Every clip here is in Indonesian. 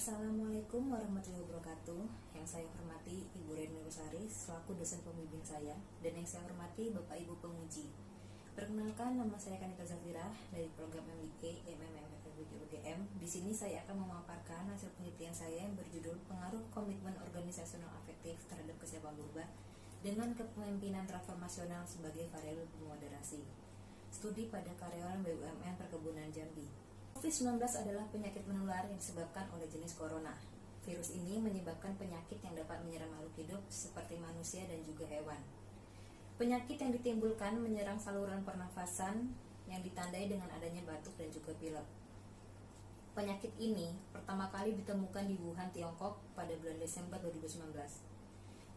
Assalamualaikum warahmatullahi wabarakatuh. Yang saya hormati Ibu Reni Rosari selaku dosen pembimbing saya, dan yang saya hormati Bapak Ibu penguji. Perkenalkan, nama saya Kanika Zafira dari program MBA MMFFBG UGM. Di sini saya akan memaparkan hasil penelitian saya yang berjudul Pengaruh Komitmen Organisasional Afektif terhadap Kesiapan Berubah dengan Kepemimpinan Transformasional sebagai Variabel Pemoderasi. Studi pada karyawan BUMN Perkebunan Jambi. COVID-19 adalah penyakit menular yang disebabkan oleh jenis corona. Virus ini menyebabkan penyakit yang dapat menyerang makhluk hidup seperti manusia dan juga hewan. Penyakit yang ditimbulkan menyerang saluran pernafasan yang ditandai dengan adanya batuk dan juga pilek. Penyakit ini pertama kali ditemukan di Wuhan, Tiongkok pada bulan Desember 2019.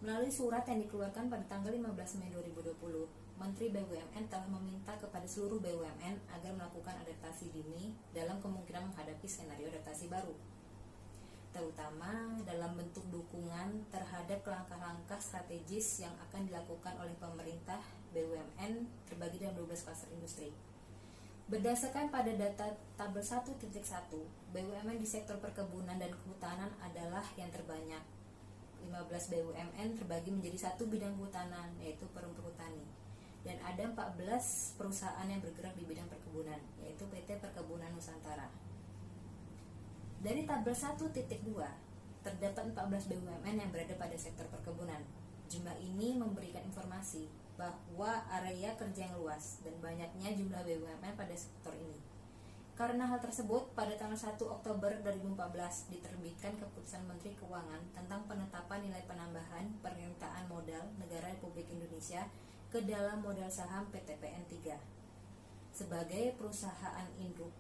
Melalui surat yang dikeluarkan pada tanggal 15 Mei 2020, Menteri BUMN telah meminta kepada seluruh BUMN agar melakukan adaptasi dini dalam kemungkinan menghadapi skenario adaptasi baru, terutama dalam bentuk dukungan terhadap langkah-langkah strategis yang akan dilakukan oleh pemerintah BUMN terbagi dalam 12 klaster industri. Berdasarkan pada data tabel 1.1, BUMN di sektor perkebunan dan kehutanan adalah yang terbanyak. 15 BUMN terbagi menjadi satu bidang kehutanan, yaitu Perum Perhutani, dan ada 14 perusahaan yang bergerak di bidang perkebunan, yaitu PT Perkebunan Nusantara. Dari tabel 1.2 terdapat 14 BUMN yang berada pada sektor perkebunan. Jumlah ini memberikan informasi bahwa area kerja yang luas dan banyaknya jumlah BUMN pada sektor ini. Karena hal tersebut, pada tanggal 1 Oktober 2014 diterbitkan Keputusan Menteri Keuangan tentang penetapan nilai penambahan permintaan modal negara Republik Indonesia ke dalam modal saham PTPN 3 sebagai perusahaan induk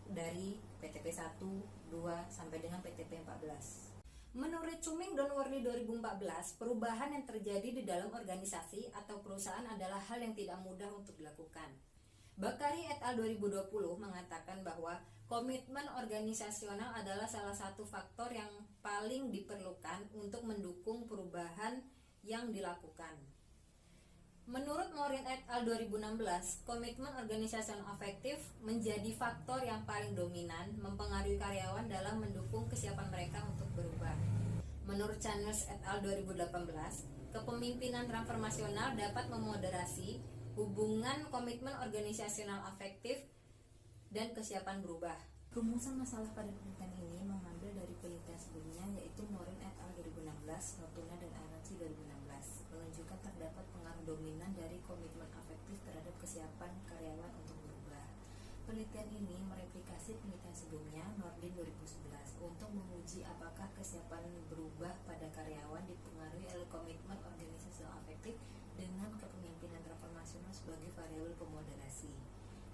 dari PTP 1, 2, sampai dengan PTP 14. Menurut Cuming Donwardi 2014, perubahan yang terjadi di dalam organisasi atau perusahaan adalah hal yang tidak mudah untuk dilakukan. Bakari et al. 2020 mengatakan bahwa komitmen organisasional adalah salah satu faktor yang paling diperlukan untuk mendukung perubahan yang dilakukan. Menurut Morin et al. 2016, komitmen organisasional afektif menjadi faktor yang paling dominan mempengaruhi karyawan dalam mendukung kesiapan mereka untuk berubah. Menurut Channels et al. 2018, kepemimpinan transformasional dapat memoderasi hubungan komitmen organisasional afektif dan kesiapan berubah. Rumusan masalah pada penelitian ini mengambil dari penelitian sebelumnya, yaitu Morin et al. 2016, Notuna dan Aranci 2016, menunjukkan terdapat pengaruh dominan dari komitmen afektif terhadap kesiapan karyawan untuk berubah. Penelitian ini mereplikasi penelitian sebelumnya, Nordin 2011, untuk menguji apakah kesiapan berubah pada karyawan dipengaruhi oleh komitmen organisasional afektif dengan kepemimpinan transformasional sebagai variabel pemoderasi.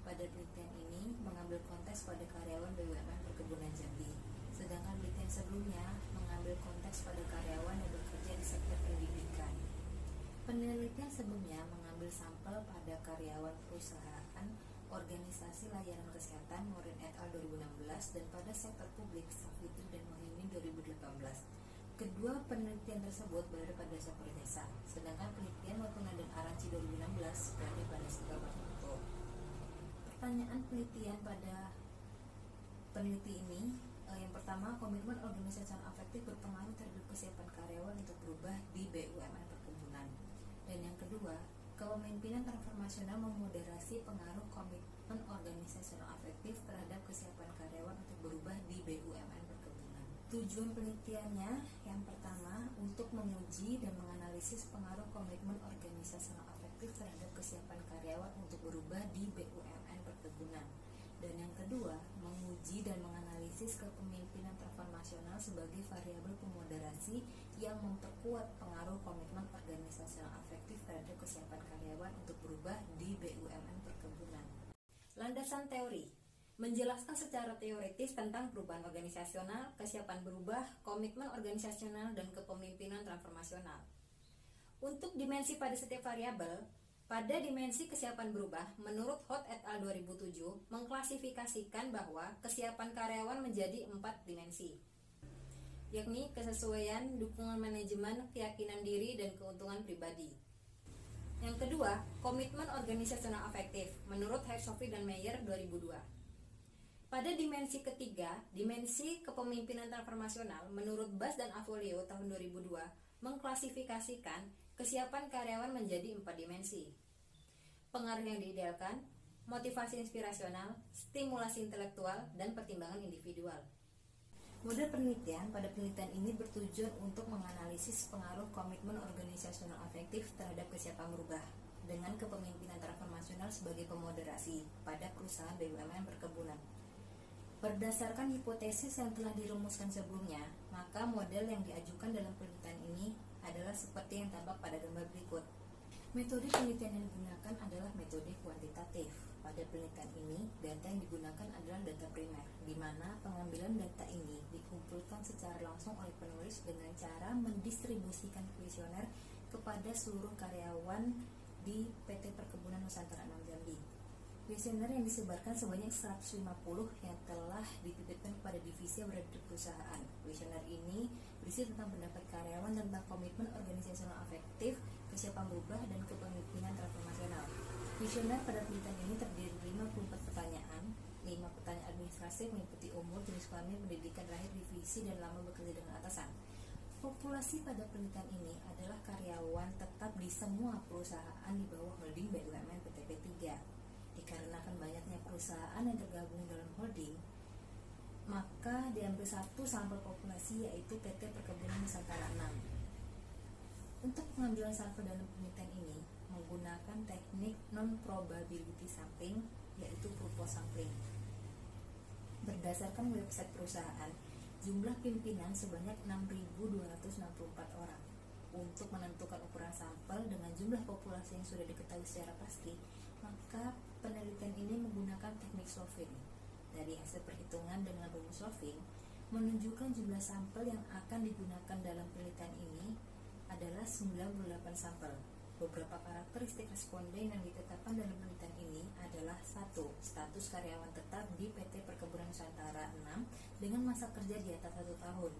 Pada penelitian ini mengambil konteks pada karyawan BUMN Perkebunan Jambi, sedangkan penelitian sebelumnya mengambil konteks pada karyawan yang bekerja di sektor pendidikan. Penelitian sebelumnya mengambil sampel pada karyawan perusahaan organisasi layanan kesehatan Morin et al. 2016 dan pada sektor publik Safitri dan Mohaimin 2018. Kedua penelitian tersebut berada pada sektor jasa, sedangkan penelitian Notuna dan Aranci 2016 berada pada sektor manufaktur. Pertanyaan penelitian pada peneliti ini, yang pertama, komitmen organisasional afektif berpengaruh terhadap kesiapan karyawan untuk berubah di BUMN perkebunan. Dan yang kedua, kepemimpinan transformasional memoderasi pengaruh komitmen organisasional afektif terhadap kesiapan karyawan untuk berubah di BUMN perkebunan. Tujuan penelitiannya yang pertama, untuk menguji dan menganalisis pengaruh komitmen organisasional afektif terhadap kesiapan karyawan untuk berubah di BUMN perkebunan. Dan yang kedua, menguji dan menganalisis kepemimpinan transformasional sebagai variabel pemoderasi yang memperkuat pengaruh komitmen organisasional afektif terhadap kesiapan karyawan untuk berubah di BUMN perkebunan. Landasan teori menjelaskan secara teoritis tentang perubahan organisasional, kesiapan berubah, komitmen organisasional, dan kepemimpinan transformasional. Untuk dimensi pada setiap variabel, pada dimensi kesiapan berubah, menurut Hot et al. 2007, mengklasifikasikan bahwa kesiapan karyawan menjadi 4 dimensi, yakni kesesuaian, dukungan manajemen, keyakinan diri, dan keuntungan pribadi. Yang kedua, komitmen organisasional afektif, menurut Hershofi dan Meyer 2002. Pada dimensi ketiga, dimensi kepemimpinan transformasional, menurut Bas dan Avolio tahun 2002, mengklasifikasikan kesiapan karyawan menjadi 4 dimensi. Pengaruh yang diidealkan, motivasi inspirasional, stimulasi intelektual, dan pertimbangan individual. Model penelitian pada penelitian ini bertujuan untuk menganalisis pengaruh komitmen organisasional afektif terhadap kesiapan berubah dengan kepemimpinan transformasional sebagai pemoderasi pada perusahaan BUMN perkebunan. Berdasarkan hipotesis yang telah dirumuskan sebelumnya, maka model yang diajukan dalam penelitian ini adalah seperti yang tampak pada gambar berikut. Metode penelitian yang digunakan adalah metode kuantitatif. Pada penelitian ini, data yang digunakan adalah data primer, di mana pengambilan data ini dikumpulkan secara langsung oleh penulis dengan cara mendistribusikan kuesioner kepada seluruh karyawan di PT Perkebunan Nusantara 6 Jambi. Kuesioner yang disebarkan sebanyak 150 yang telah dititipkan kepada divisi yang berada di perusahaan. Kuesioner ini berisi tentang pendapat karyawan tentang komitmen organisasional afektif, kesiapan berubah, dan kepemimpinan transformasional. Kuesioner pada penelitian ini terdiri dari 54 pertanyaan, 5 pertanyaan administrasi meliputi umur, jenis kelamin, pendidikan, lahir, divisi, dan lama bekerja dengan atasan. Populasi pada penelitian ini adalah karyawan tetap di semua perusahaan di bawah holding BUMN PT P3. Dikarenakan banyaknya perusahaan yang tergabung dalam holding, maka diambil satu sampel populasi, yaitu PT Perkebunan Nusantara 6. Untuk pengambilan sampel dalam penelitian ini menggunakan teknik non-probability sampling, yaitu purpose sampling. Berdasarkan website perusahaan, jumlah pimpinan sebanyak 6.264 orang. Untuk menentukan ukuran sampel dengan jumlah populasi yang sudah diketahui secara pasti, maka penelitian ini menggunakan teknik Slovin. Dari hasil perhitungan dengan rumus Slovin menunjukkan jumlah sampel yang akan digunakan dalam penelitian ini adalah 98 sampel. Beberapa karakteristik responden yang ditetapkan dalam penelitian ini adalah: 1. Status karyawan tetap di PT Perkebunan Nusantara 6 dengan masa kerja di atas 1 tahun.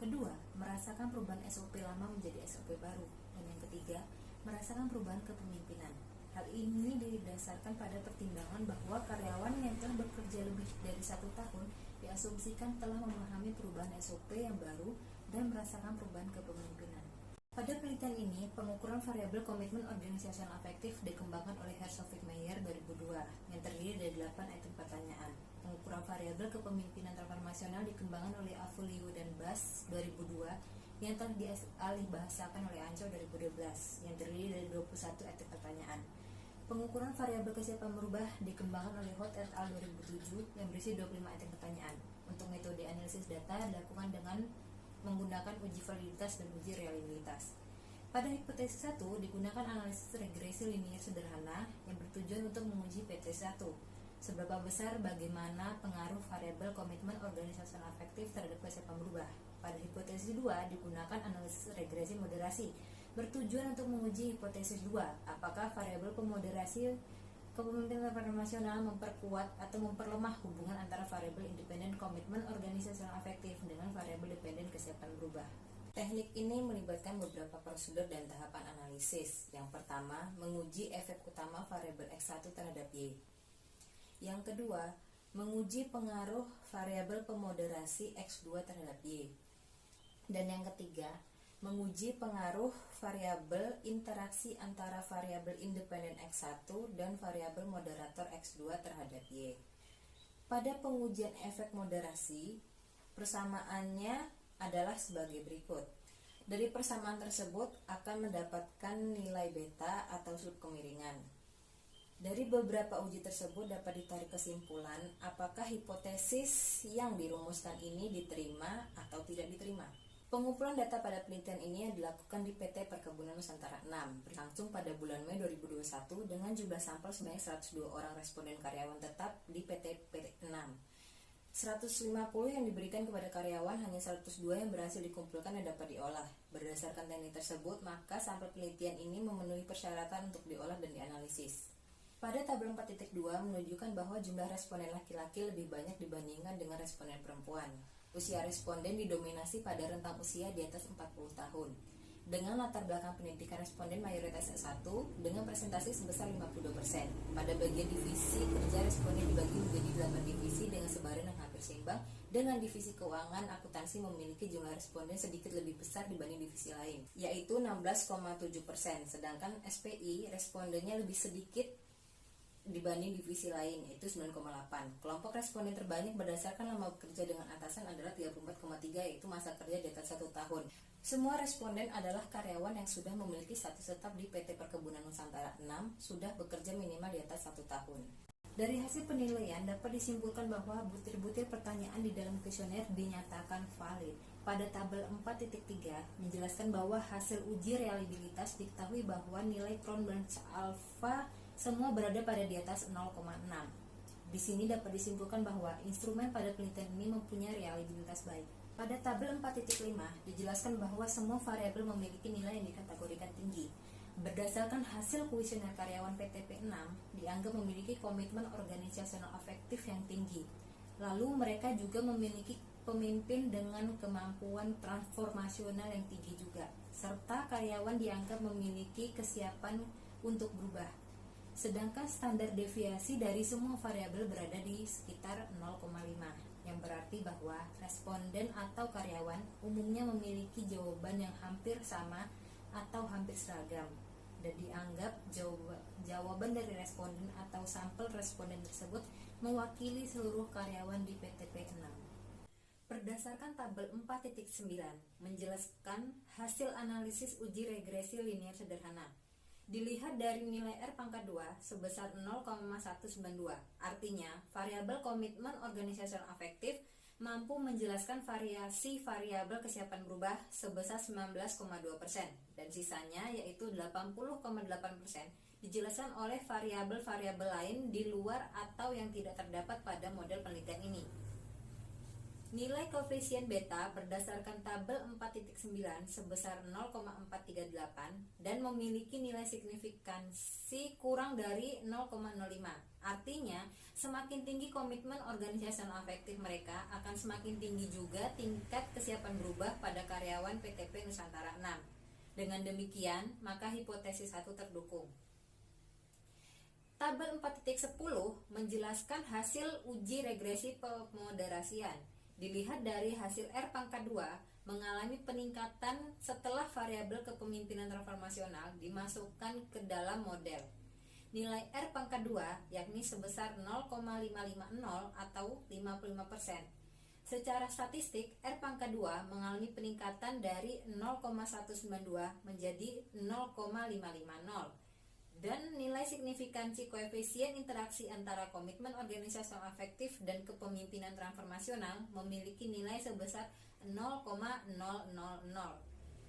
Kedua, merasakan perubahan SOP lama menjadi SOP baru. Dan yang ketiga, merasakan perubahan kepemimpinan. Hal ini didasarkan pada pertimbangan bahwa karyawan yang telah bekerja lebih dari 1 tahun diasumsikan telah memahami perubahan SOP yang baru dan merasakan perubahan kepemimpinan. Pada penelitian ini, pengukuran variabel komitmen organisasional afektif dikembangkan oleh Herzog-Meyer 2002 yang terdiri dari 8 item pertanyaan. Pengukuran variabel kepemimpinan transformasional dikembangkan oleh Avolio dan Bas 2002 yang telah dialihbahasakan oleh Ancol 2012 yang terdiri dari 21 item pertanyaan. Pengukuran variabel kesiapan berubah dikembangkan oleh Hot et al. 2007 yang berisi 25 item pertanyaan. Untuk metode analisis data dilakukan dengan menggunakan uji validitas dan uji reliabilitas. Pada hipotesis 1 digunakan analisis regresi linier sederhana yang bertujuan untuk menguji hipotesis 1. Seberapa besar bagaimana pengaruh variabel komitmen organisasional afektif terhadap kesiapan berubah. Pada hipotesis 2 digunakan analisis regresi moderasi bertujuan untuk menguji hipotesis 2, apakah variabel pemoderasi kepemimpinan transformasional memperkuat atau memperlemah hubungan antara variabel independen komitmen organisasional afektif dengan variabel dependen kesiapan berubah. Teknik ini melibatkan beberapa prosedur dan tahapan analisis. Yang pertama, menguji efek utama variabel X1 terhadap Y. Yang kedua, menguji pengaruh variabel pemoderasi X2 terhadap Y. Dan yang ketiga, menguji pengaruh variabel interaksi antara variabel independen X1 dan variabel moderator X2 terhadap Y. Pada pengujian efek moderasi, persamaannya adalah sebagai berikut. Dari persamaan tersebut akan mendapatkan nilai beta atau subkemiringan. Dari beberapa uji tersebut dapat ditarik kesimpulan apakah hipotesis yang dirumuskan ini diterima atau tidak diterima. Pengumpulan data pada penelitian ini dilakukan di PT Perkebunan Nusantara 6, berlangsung pada bulan Mei 2021 dengan jumlah sampel sebanyak 102 orang responden karyawan tetap di PT P6. 150 yang diberikan kepada karyawan, hanya 102 yang berhasil dikumpulkan dan dapat diolah. Berdasarkan teknik tersebut, maka sampel penelitian ini memenuhi persyaratan untuk diolah dan dianalisis. Pada tabel 4.2 menunjukkan bahwa jumlah responden laki-laki lebih banyak dibandingkan dengan responden perempuan. Usia responden didominasi pada rentang usia di atas 40 tahun. dengan latar belakang pendidikan responden mayoritas S1 dengan presentasi sebesar 52%. Pada bagian divisi kerja, responden dibagi menjadi 8 divisi dengan sebaran yang hampir seimbang, dengan divisi keuangan akuntansi memiliki jumlah responden sedikit lebih besar dibanding divisi lain, yaitu 16,7%, sedangkan SPI respondennya lebih sedikit dibanding divisi lain, yaitu 9,8. Kelompok responden terbanyak berdasarkan lama bekerja dengan atasan adalah 34,3, yaitu masa kerja di atas 1 tahun. Semua responden adalah karyawan yang sudah memiliki status tetap di PT Perkebunan Nusantara 6, sudah bekerja minimal di atas 1 tahun. Dari hasil penilaian dapat disimpulkan bahwa butir-butir pertanyaan di dalam kuesioner dinyatakan valid. Pada tabel 4.3 menjelaskan bahwa hasil uji reliabilitas diketahui bahwa nilai Cronbach's alpha semua berada pada di atas 0,6. Di sini dapat disimpulkan bahwa instrumen pada penelitian ini mempunyai reliabilitas baik. Pada tabel 4.5 dijelaskan bahwa semua variabel memiliki nilai yang dikategorikan tinggi. Berdasarkan hasil kuesioner karyawan PTP 6 dianggap memiliki komitmen organisasional afektif yang tinggi. Lalu mereka juga memiliki pemimpin dengan kemampuan transformasional yang tinggi juga, serta karyawan dianggap memiliki kesiapan untuk berubah. Sedangkan standar deviasi dari semua variabel berada di sekitar 0,5, yang berarti bahwa responden atau karyawan umumnya memiliki jawaban yang hampir sama atau hampir seragam, dan dianggap jawaban dari responden atau sampel responden tersebut mewakili seluruh karyawan di PTP 6. Berdasarkan tabel 4.9 menjelaskan hasil analisis uji regresi linear sederhana. Dilihat dari nilai R pangkat 2 sebesar 0,192, artinya variabel komitmen organisasional afektif mampu menjelaskan variasi variabel kesiapan berubah sebesar 19,2%, dan sisanya yaitu 80,8% dijelaskan oleh variabel-variabel lain di luar atau yang tidak terdapat pada model penelitian ini. Nilai koefisien beta berdasarkan tabel 4.9 sebesar 0,438 dan memiliki nilai signifikansi kurang dari 0,05. Artinya, semakin tinggi komitmen organisasional afektif mereka, akan semakin tinggi juga tingkat kesiapan berubah pada karyawan PTP Nusantara 6. Dengan demikian, maka hipotesis 1 terdukung. Tabel 4.10 menjelaskan hasil uji regresi pemoderasian. Dilihat dari hasil R pangkat 2 mengalami peningkatan setelah variabel kepemimpinan transformasional dimasukkan ke dalam model. Nilai R pangkat 2 yakni sebesar 0,550 atau 55%. Secara statistik, R pangkat 2 mengalami peningkatan dari 0,192 menjadi 0,550. Dan nilai signifikansi koefisien interaksi antara komitmen organisasional afektif dan kepemimpinan transformasional memiliki nilai sebesar 0,000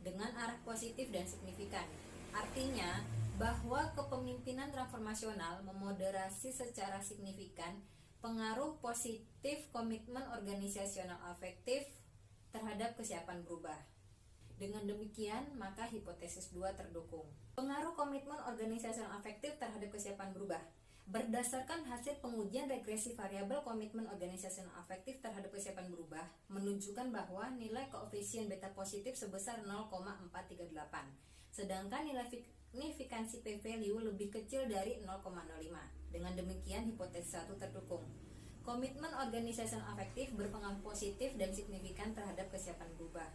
dengan arah positif dan signifikan. Artinya bahwa kepemimpinan transformasional memoderasi secara signifikan pengaruh positif komitmen organisasional afektif terhadap kesiapan berubah. Dengan demikian, maka hipotesis 2 terdukung. Pengaruh komitmen organisasional afektif terhadap kesiapan berubah. Berdasarkan hasil pengujian regresi variabel komitmen organisasional afektif terhadap kesiapan berubah, menunjukkan bahwa nilai koefisien beta positif sebesar 0,438, sedangkan nilai signifikansi p-value lebih kecil dari 0,05. Dengan demikian, hipotesis 1 terdukung. Komitmen organisasional afektif berpengaruh positif dan signifikan terhadap kesiapan berubah.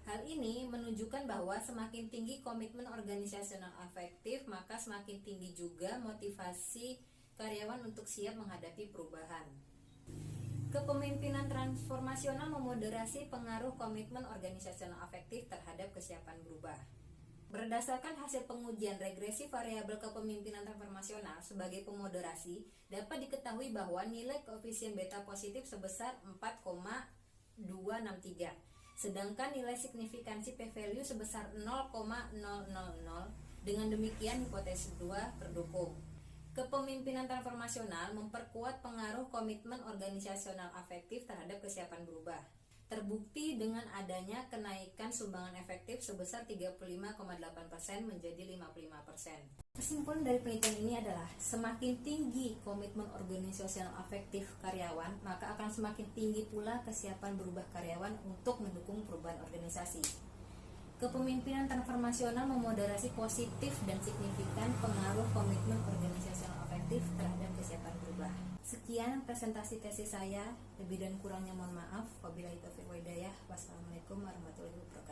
Hal ini menunjukkan bahwa semakin tinggi komitmen organisasional afektif, maka semakin tinggi juga motivasi karyawan untuk siap menghadapi perubahan. Kepemimpinan transformasional memoderasi pengaruh komitmen organisasional afektif terhadap kesiapan berubah. Berdasarkan hasil pengujian regresi variabel kepemimpinan transformasional sebagai pemoderasi, dapat diketahui bahwa nilai koefisien beta positif sebesar 4,263. Sedangkan nilai signifikansi p-value sebesar 0,000. Dengan demikian, hipotesis 2 terdukung. Kepemimpinan transformasional memperkuat pengaruh komitmen organisasional afektif terhadap kesiapan berubah. Terbukti dengan adanya kenaikan sumbangan efektif sebesar 35,8% menjadi 55%. Kesimpulan dari penelitian ini adalah semakin tinggi komitmen organisasional afektif karyawan, maka akan semakin tinggi pula kesiapan berubah karyawan untuk mendukung perubahan organisasi. Kepemimpinan transformasional memoderasi positif dan signifikan pengaruh komitmen organisasional efektif terhadap kesiapan berubah. Sekian presentasi tesis saya, lebih dan kurangnya mohon maaf. Wabillahi taufiq wal hidayah. Wassalamualaikum warahmatullahi wabarakatuh.